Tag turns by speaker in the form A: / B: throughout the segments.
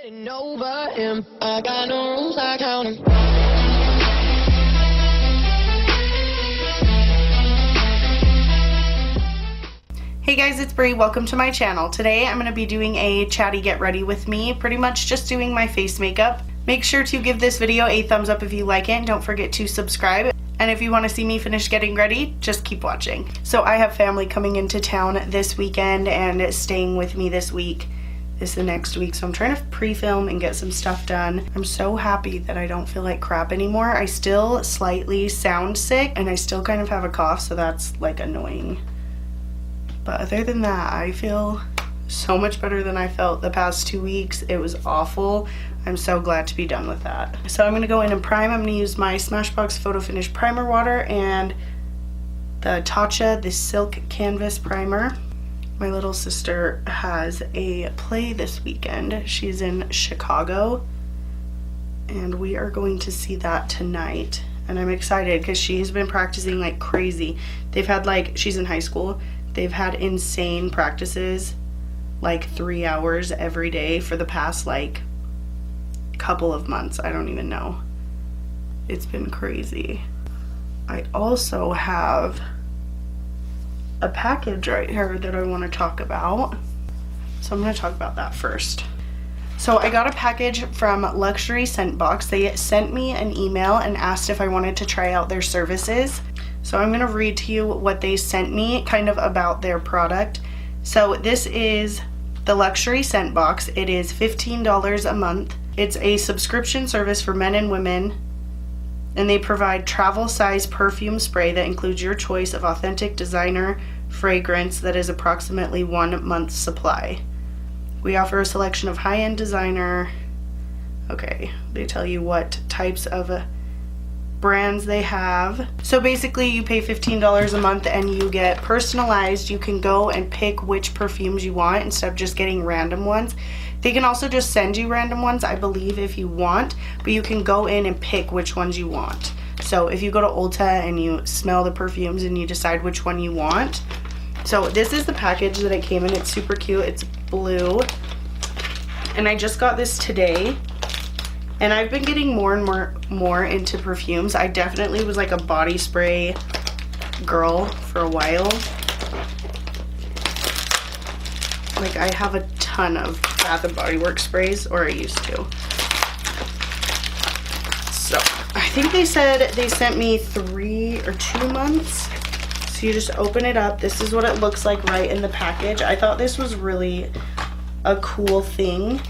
A: Getting over him. I got no rules, I count 'em.
B: Hey guys, it's Bree. Welcome to my channel. Today I'm going to be doing a chatty get ready with me, pretty much just doing my face makeup. Make sure to give this video a thumbs up if you like it, and don't forget to subscribe. And if you want to see me finish getting ready, just keep watching. So I have family coming into town this weekend and staying with me this week. This is the next week, so I'm trying to pre-film and get some stuff done. I'm so happy that I don't feel like crap anymore. I still slightly sound sick and I still kind of have a cough, so that's like annoying. But other than that, I feel so much better than I felt the past 2 weeks. It was awful. I'm so glad to be done with that. So I'm gonna go in and prime. I'm gonna use my Smashbox Photofinish primer water and the Tatcha, the Silk Canvas primer. My little sister has a play this weekend. She's in Chicago and we are going to see that tonight. And I'm excited because she's been practicing like crazy. They've had like, she's in high school, they've had insane practices, like 3 hours every day for the past like couple of months. I don't even know. It's been crazy. I also have a package right here that I want to talk about. So I'm going to talk about that first. So I got a package from Luxury Scent Box. They sent me an email and asked if I wanted to try out their services. So I'm going to read to you what they sent me kind of about their product. So this is the Luxury Scent Box. It is $15 a month. It's a subscription service for men and women, and they provide travel size perfume spray that includes your choice of authentic designer fragrance that is approximately 1 month's supply. We offer a selection of high-end designer. Okay, they tell you what types of brands they have. So basically you pay $15 a month and you get personalized. You can go and pick which perfumes you want instead of just getting random ones. They can also just send you random ones, I believe, if you want, but you can go in and pick which ones you want. So if you go to Ulta and you smell the perfumes and you decide which one you want. So this is the package that it came in. It's super cute. It's blue. And I just got this today. And I've been getting more and more into perfumes. I definitely was like a body spray girl for a while. Like I have a ton of Bath & Body Works sprays, or I used to. So I think they said they sent me 3 or 2 months. So you just open it up. This is what it looks like right in the package. I thought this was really a cool thing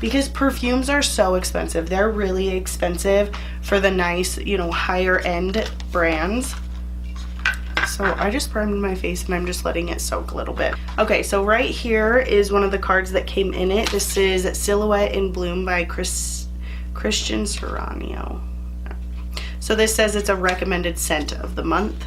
B: because perfumes are so expensive. They're really expensive for the nice, you know, higher end brands. So I just primed my face and I'm just letting it soak a little bit. Okay, so right here is one of the cards that came in it. This is Silhouette in Bloom by Christian Siriano. So this says it's a recommended scent of the month.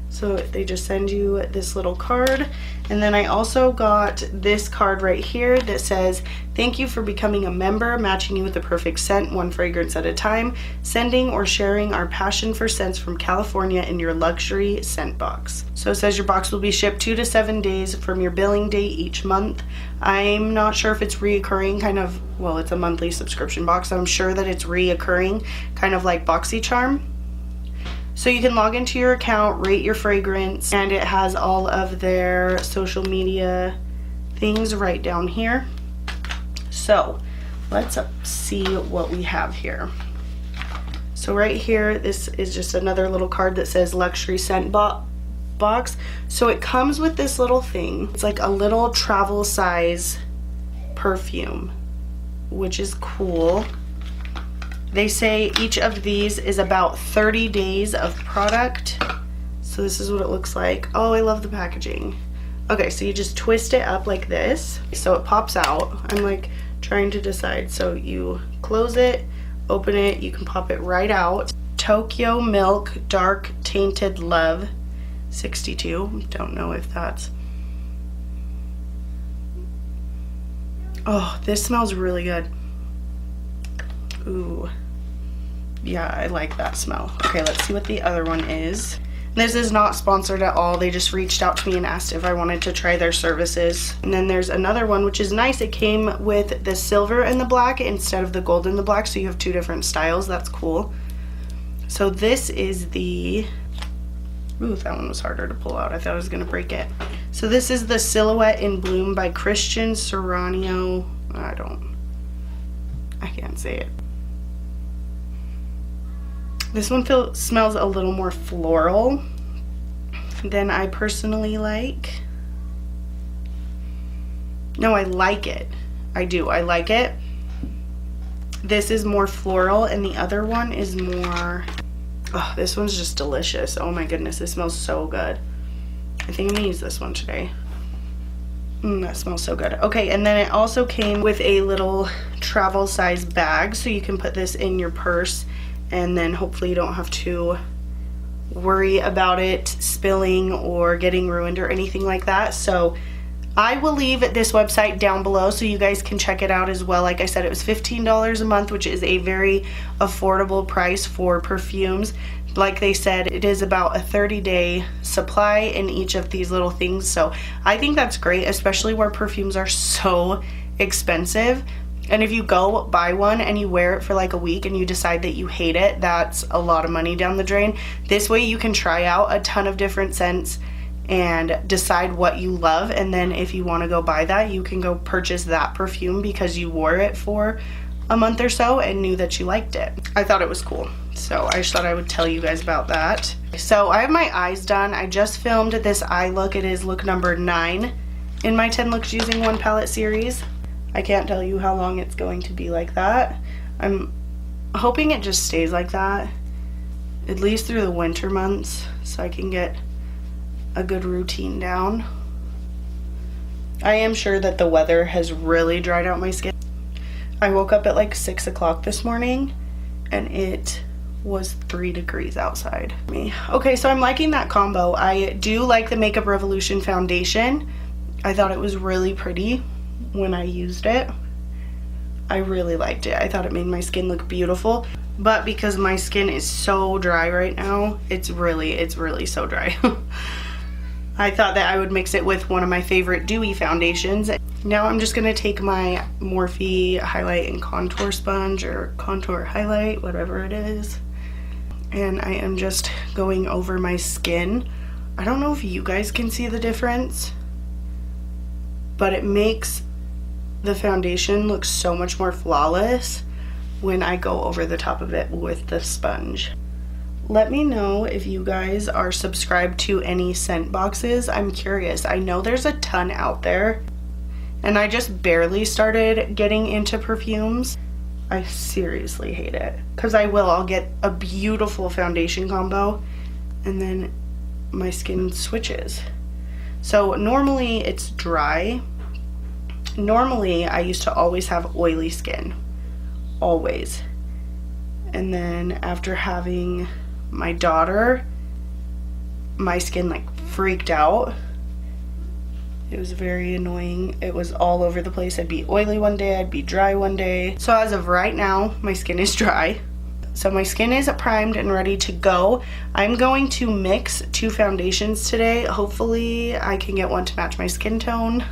B: So they just send you this little card. And then I also got this card right here that says, thank you for becoming a member, matching you with the perfect scent, 1 fragrance at a time, sending or sharing our passion for scents from California in your luxury scent box. So it says your box will be shipped 2 to 7 days from your billing date each month. I'm not sure if it's reoccurring, kind of, well, it's a monthly subscription box. So I'm sure that it's reoccurring, kind of like BoxyCharm. So you can log into your account, rate your fragrance, and it has all of their social media things right down here. So let's see what we have here. So right here, this is just another little card that says Luxury Scent Box. So it comes with this little thing. It's like a little travel size perfume, which is cool. They say each of these is about 30 days of product. So this is what it looks like. Oh, I love the packaging. Okay, so you just twist it up like this. So it pops out. I'm like trying to decide. So you close it, open it, you can pop it right out. Tokyo Milk Dark Tainted Love 62. Don't know if that's... Oh, this smells really good. Ooh. Yeah, I like that smell. Okay, let's see what the other one is. This is not sponsored at all. They just reached out to me and asked if I wanted to try their services. And then there's another one, which is nice. It came with the silver and the black instead of the gold and the black, so you have two different styles. That's cool. So this is the... Ooh, that one was harder to pull out. I thought I was gonna break it. So this is the Silhouette in Bloom by Christian Siriano. I can't say it. This one smells a little more floral than I personally like. No, I like it. I do. I like it. This is more floral, and the other one is more... Oh, this one's just delicious. Oh my goodness, it smells so good. I think I'm gonna use this one today. That smells so good. Okay, and then it also came with a little travel size bag, so you can put this in your purse, and then hopefully you don't have to worry about it spilling or getting ruined or anything like that. So I will leave this website down below so you guys can check it out as well. Like I said, it was $15 a month, which is a very affordable price for perfumes. Like they said, it is about a 30-day supply in each of these little things. So I think that's great, especially where perfumes are so expensive. And if you go buy one and you wear it for like a week and you decide that you hate it, that's a lot of money down the drain. This way you can try out a ton of different scents and decide what you love, and then if you want to go buy that, you can go purchase that perfume because you wore it for a month or so and knew that you liked it. I thought it was cool, so I just thought I would tell you guys about that. So I have my eyes done. I just filmed this eye look. It is look number 9 in my 10 looks using one palette series. I can't tell you how long it's going to be like that. I'm hoping it just stays like that at least through the winter months so I can get a good routine down. I am sure that the weather has really dried out my skin. I woke up at like 6 o'clock this morning and it was 3 degrees outside. Okay, so I'm liking that combo. I do like the Makeup Revolution foundation. I thought it was really pretty when I used it. I really liked it. I thought it made my skin look beautiful. But because my skin is so dry right now, it's really so dry. I thought that I would mix it with one of my favorite dewy foundations. Now I'm just going to take my Morphe highlight and contour sponge, or contour highlight, whatever it is, and I am just going over my skin. I don't know if you guys can see the difference, but it makes the foundation look so much more flawless when I go over the top of it with the sponge. Let me know if you guys are subscribed to any scent boxes. I'm curious. I know there's a ton out there, and I just barely started getting into perfumes. I seriously hate it, because I'll get a beautiful foundation combo and then my skin switches. So normally it's dry. Normally I used to always have oily skin, always. And then after having my daughter, my skin like freaked out. It was very annoying. It was all over the place. I'd be oily one day, I'd be dry one day. So as of right now, my skin is dry. So my skin is primed and ready to go. I'm going to mix 2 foundations today. Hopefully I can get one to match my skin tone.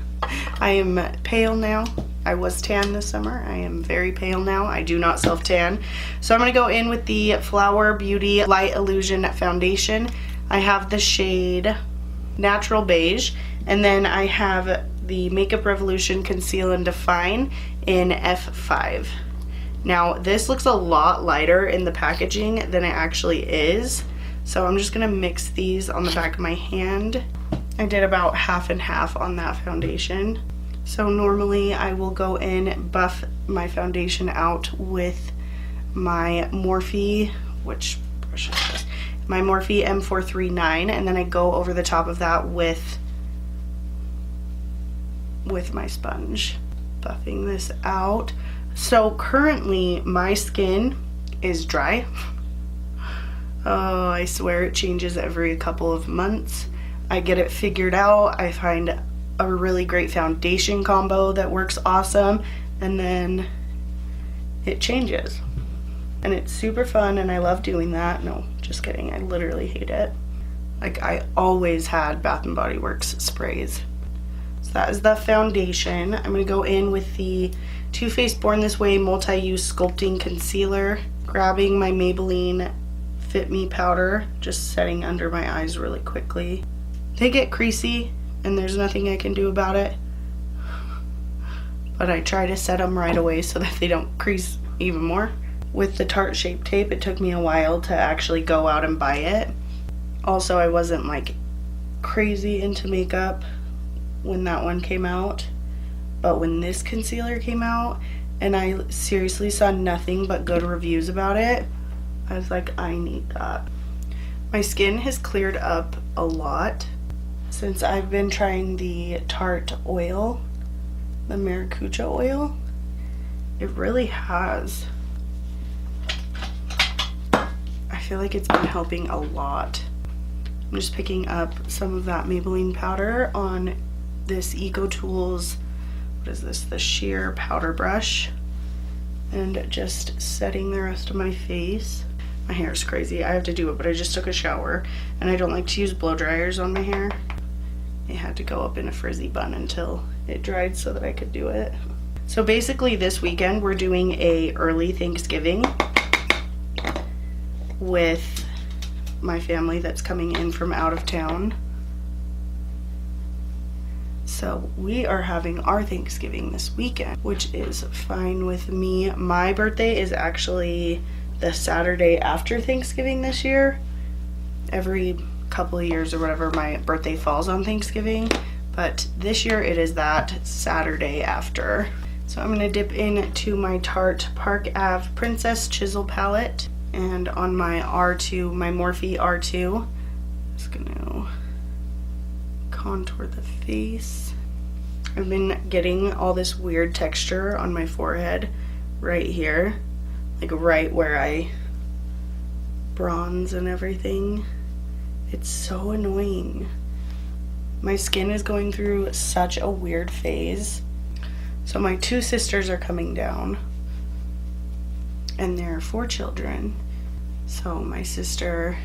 B: I am pale now. I was tan this summer. I am very pale now. I do not self-tan. So I'm going to go in with the Flower Beauty Light Illusion Foundation. I have the shade Natural Beige, and then I have the Makeup Revolution Conceal and Define in F5. Now this looks a lot lighter in the packaging than it actually is, so I'm just going to mix these on the back of my hand. I did about half and half on that foundation. So normally I will go in, buff my foundation out with my Morphe, which brush is this? My Morphe M439, and then I go over the top of that with my sponge, buffing this out. So currently my skin is dry. Oh, I swear it changes every couple of months. I get it figured out. I find a really great foundation combo that works awesome, and then it changes. And it's super fun and I love doing that. No, just kidding. I literally hate it. Like, I always had Bath & Body Works sprays. So that is the foundation. I'm going to go in with the Too Faced Born This Way Multi-Use Sculpting Concealer. Grabbing my Maybelline Fit Me powder, just setting under my eyes really quickly. They get creasy, and there's nothing I can do about it. But I try to set them right away so that they don't crease even more. With the Tarte Shape Tape, it took me a while to actually go out and buy it. Also, I wasn't like crazy into makeup when that one came out. But when this concealer came out, and I seriously saw nothing but good reviews about it, I was like, I need that. My skin has cleared up a lot since I've been trying the Tarte oil, the Maracuja oil. It really has. I feel like it's been helping a lot. I'm just picking up some of that Maybelline powder on this EcoTools, what is this, the sheer powder brush, and just setting the rest of my face. My hair is crazy. I have to do it, but I just took a shower, and I don't like to use blow dryers on my hair. It had to go up in a frizzy bun until it dried so that I could do it. So basically this weekend we're doing a early Thanksgiving with my family that's coming in from out of town. So we are having our Thanksgiving this weekend, which is fine with me. My birthday is actually the Saturday after Thanksgiving this year. Every couple of years or whatever, my birthday falls on Thanksgiving, but this year it is that Saturday after. So I'm gonna dip into my Tarte Park Ave Princess Chisel palette, and on my R2, my Morphe R2, just gonna contour the face. I've been getting all this weird texture on my forehead right here, like right where I bronze and everything. It's so annoying. My skin is going through such a weird phase. So my two sisters are coming down, and there are 4 children. So my sister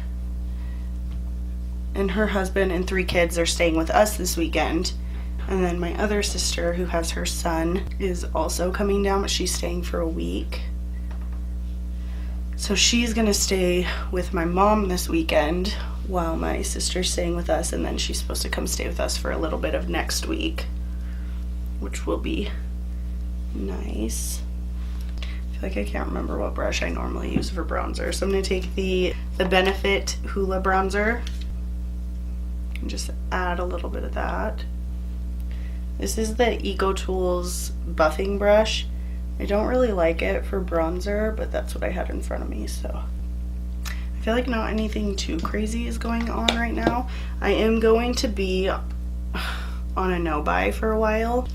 B: and her husband and 3 kids are staying with us this weekend. And then my other sister, who has her son, is also coming down, but she's staying for a week. So she's gonna stay with my mom this weekend while my sister's staying with us, and then she's supposed to come stay with us for a little bit of next week, which will be nice. I feel like I can't remember what brush I normally use for bronzer, so I'm gonna take the Benefit Hoola bronzer and just add a little bit of that. This is the EcoTools buffing brush. I don't really like it for bronzer, but that's what I had in front of me, so. I feel like not anything too crazy is going on right now. I am going to be on a no-buy for a while.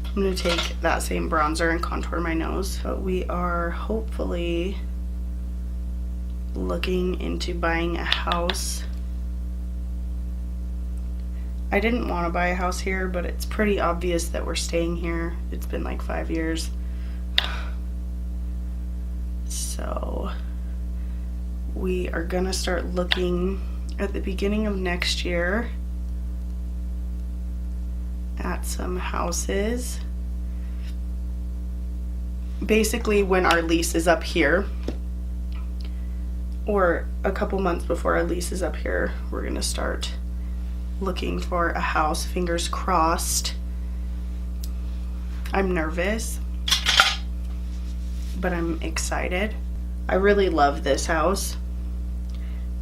B: I'm going to take that same bronzer and contour my nose. But we are hopefully looking into buying a house. I didn't want to buy a house here, but it's pretty obvious that we're staying here. It's been like 5 years. So we are gonna start looking at the beginning of next year at some houses. Basically when our lease is up here, or a couple months before our lease is up here, we're gonna start looking for a house. Fingers crossed. I'm nervous, but I'm excited. I really love this house,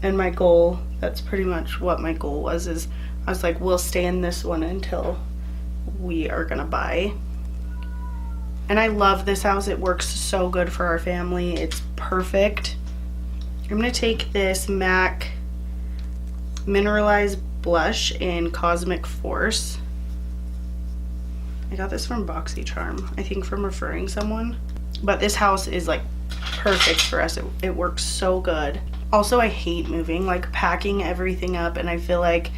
B: and my goal, that's pretty much what my goal was, is I was like, we'll stay in this one until we are gonna buy. And I love this house. It works so good for our family. It's perfect. I'm gonna take this MAC Mineralized Blush in Cosmic Force. I got this from BoxyCharm, I think from referring someone. But this house is like perfect for us. It works so good. Also, I hate moving, like packing everything up, and I feel like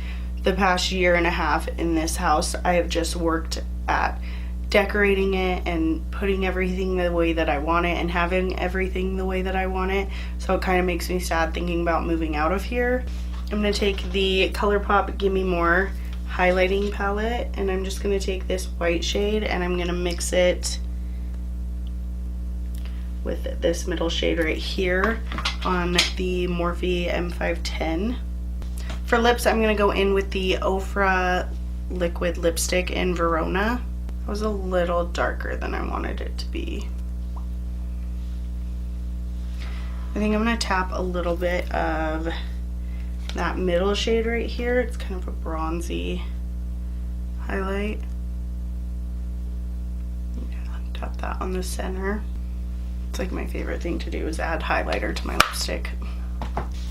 B: the past year and a half in this house, I have just worked at decorating it and putting everything the way that I want it and having everything the way that I want it. So it kind of makes me sad thinking about moving out of here. I'm going to take the ColourPop Gimme More highlighting palette, and I'm just going to take this white shade and I'm going to mix it with this middle shade right here on the Morphe M510. For lips, I'm going to go in with the Ofra liquid lipstick in Verona. It was a little darker than I wanted it to be. I think I'm going to tap a little bit of that middle shade right here. It's kind of a bronzy highlight. Yeah, tap that on the center. It's like my favorite thing to do is add highlighter to my lipstick.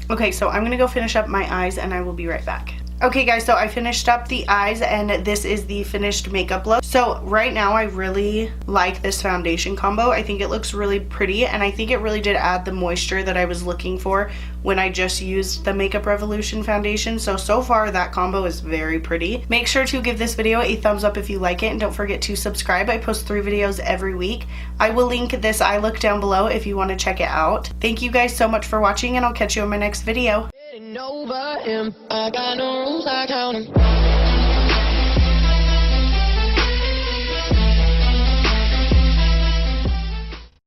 B: Okay, so I'm gonna go finish up my eyes and I will be right back. Okay guys, so I finished up the eyes and this is the finished makeup look. So right now I really like this foundation combo. I think it looks really pretty and I think it really did add the moisture that I was looking for when I just used the Makeup Revolution foundation. So far that combo is very pretty. Make sure to give this video a thumbs up if you like it and don't forget to subscribe. I post 3 videos every week. I will link this eye look down below if you want to check it out. Thank you guys so much for watching and I'll catch you in my next video.
A: Over him, I got no rules, I count 'em.